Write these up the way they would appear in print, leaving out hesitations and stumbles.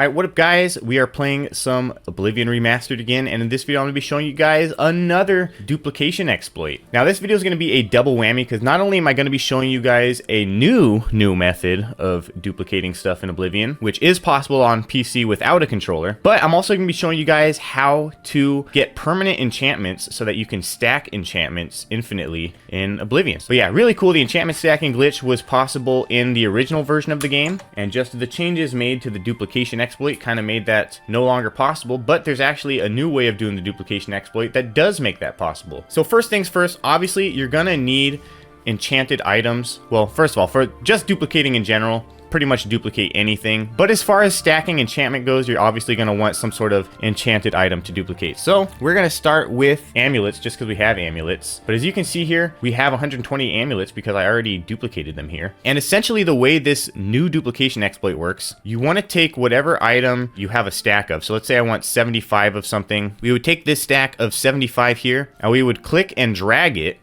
Alright, what up guys? We are playing some Oblivion Remastered again, and in this video I'm going to be showing you guys another duplication exploit. Now this video is going to be a double whammy, because not only am I going to be showing you guys a new method of duplicating stuff in Oblivion, which is possible on PC without a controller, but I'm also going to be showing you guys how to get permanent enchantments so that you can stack enchantments infinitely in Oblivion. But yeah, really cool. The enchantment stacking glitch was possible in the original version of the game, and just the changes made to the duplication exploit kind of made that no longer possible, but there's actually a new way of doing the duplication exploit that does make that possible. So first things first, obviously you're gonna need enchanted items. Well, first of all, for just duplicating in general, pretty much duplicate anything, but as far as stacking enchantment goes, you're obviously going to want some sort of enchanted item to duplicate. So we're going to start with amulets just because we have amulets, but as you can see here, we have 120 amulets because I already duplicated them here. And essentially the way this new duplication exploit works, you want to take whatever item you have a stack of. So let's say I want 75 of something. We would take this stack of 75 here and we would click and drag it.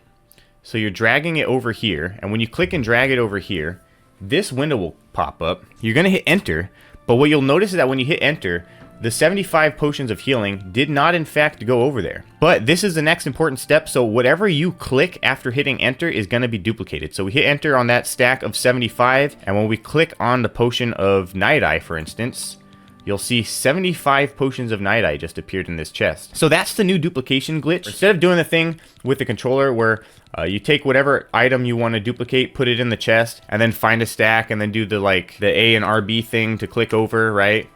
So you're dragging it over here, and when you click and drag it over here, this window will pop up. You're going to hit enter, but what you'll notice is that when you hit enter, the 75 potions of healing did not in fact go over there. But this is the next important step, so whatever you click after hitting enter is going to be duplicated. So we hit enter on that stack of 75, and when we click on the potion of Night Eye, for instance, you'll see 75 potions of Night Eye just appeared in this chest. So that's the new duplication glitch. Instead of doing the thing with the controller where you take whatever item you want to duplicate, put it in the chest, and then find a stack, and then do the A and RB thing to click over, right?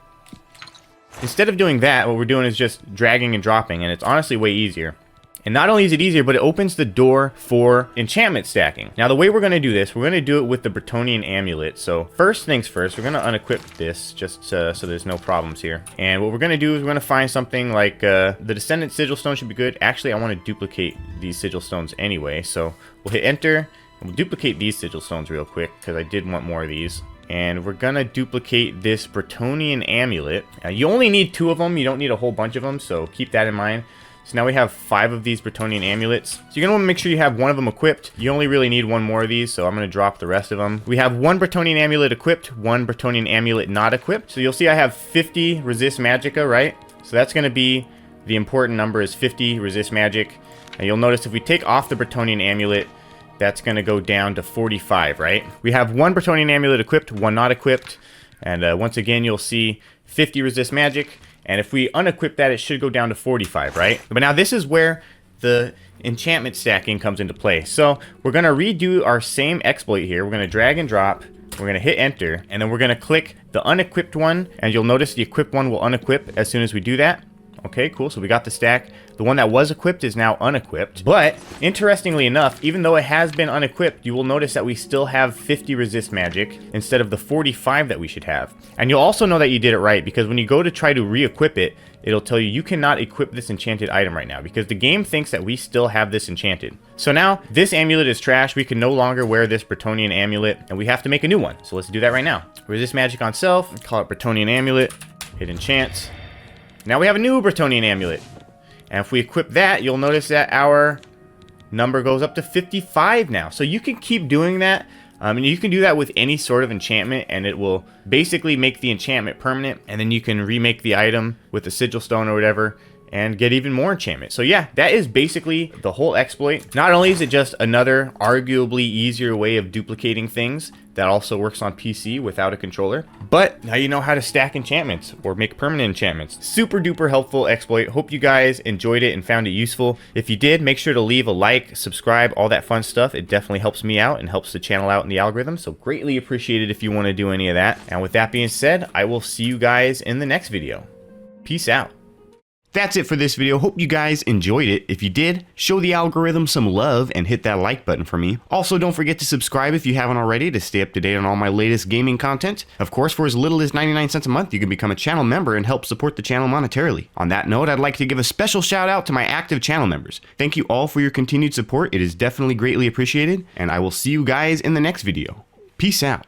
Instead of doing that, what we're doing is just dragging and dropping, and it's honestly way easier. And not only is it easier, but it opens the door for enchantment stacking. Now, the way we're going to do this, we're going to do it with the Bretonnian Amulet. So first things first, we're going to unequip this just so there's no problems here. And what we're going to do is we're going to find something like the Descendant Sigil Stone should be good. Actually, I want to duplicate these Sigil Stones anyway. So we'll hit enter, and we'll duplicate these Sigil Stones real quick because I did want more of these. And we're going to duplicate this Bretonnian Amulet. Now, you only need 2 of them. You don't need a whole bunch of them, so keep that in mind. So now we have 5 of these Bretonnian amulets. So you're going to want to make sure you have 1 of them equipped. You only really need 1 more of these, so I'm going to drop the rest of them. We have 1 Bretonnian amulet equipped, 1 Bretonnian amulet not equipped. So you'll see I have 50 resist magicka, right? So that's going to be the important number is 50 resist magic. And you'll notice if we take off the Bretonnian amulet, that's going to go down to 45, right? We have 1 Bretonnian amulet equipped, 1 not equipped. And once again, you'll see 50 resist magic. And if we unequip that, it should go down to 45, right? But now this is where the enchantment stacking comes into play. So we're going to redo our same exploit here. We're going to drag and drop. We're going to hit enter. And then we're going to click the unequipped one. And you'll notice the equipped one will unequip as soon as we do that. Okay, cool. So we got the stack. The one that was equipped is now unequipped. But interestingly enough, even though it has been unequipped, you will notice that we still have 50 resist magic instead of the 45 that we should have. And you'll also know that you did it right, because when you go to try to re-equip it, it'll tell you you cannot equip this enchanted item right now because the game thinks that we still have this enchanted. So now this amulet is trash. We can no longer wear this Bretonnian amulet, and we have to make a new one. So let's do that right now. Resist magic on self, call it Bretonnian amulet, hit enchant. Now we have a new Bretonnian amulet. And if we equip that, you'll notice that our number goes up to 55 now. So you can keep doing that. And you can do that with any sort of enchantment, and it will basically make the enchantment permanent. And then you can remake the item with the sigil stone or whatever and get even more enchantment. So yeah, that is basically the whole exploit. Not only is it just another arguably easier way of duplicating things that also works on PC without a controller, but now you know how to stack enchantments or make permanent enchantments. Super duper helpful exploit. Hope you guys enjoyed it and found it useful. If you did, make sure to leave a like, subscribe, all that fun stuff. It definitely helps me out and helps the channel out in the algorithm, so greatly appreciated if you want to do any of that. And with that being said, I will see you guys in the next video. Peace out. That's it for this video. Hope you guys enjoyed it. If you did, show the algorithm some love and hit that like button for me. Also, don't forget to subscribe if you haven't already to stay up to date on all my latest gaming content. Of course, for as little as 99 cents a month, you can become a channel member and help support the channel monetarily. On that note, I'd like to give a special shout out to my active channel members. Thank you all for your continued support. It is definitely greatly appreciated, and I will see you guys in the next video. Peace out.